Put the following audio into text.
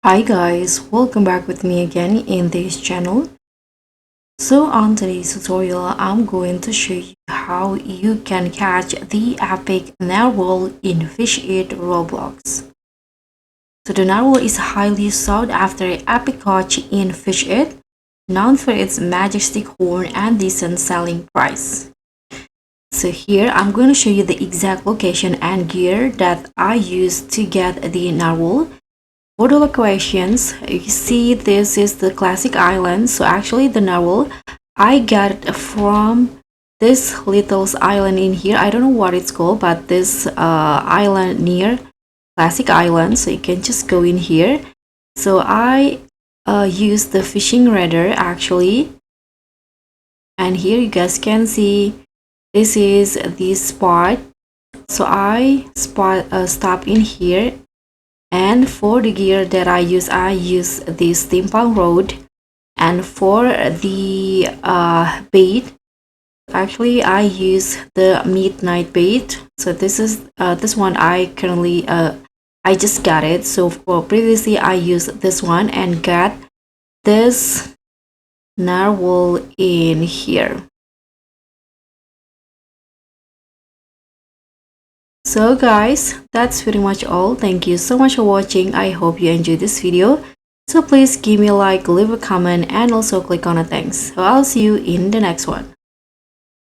Hi guys, welcome back with me again in this channel. So on today's tutorial, I'm going to show you how you can catch the epic narwhal in Fish It Roblox. So the narwhal is highly sought after epic catch in Fish It, known for its majestic horn and decent selling price. So here I'm going to show you the exact location and gear that I used to get the narwhal. For the locations, you see this is the classic island. So actually the narwhal I got it from this little island in here. I don't know what it's called, but this island near classic island. So you can just go in here. So I used the fishing radar actually, and here you guys can see this is the spot. So I stop in here. And for the gear that I use the steampunk rod. And for the bait, actually I use the midnight bait. So this is this one I currently I just got it. So for previously I used this one and got this narwhal in here. So guys, that's pretty much all. Thank you so much for watching. I hope you enjoyed this video. So please give me a like, leave a comment, and also click on the thanks. So I'll see you in the next one.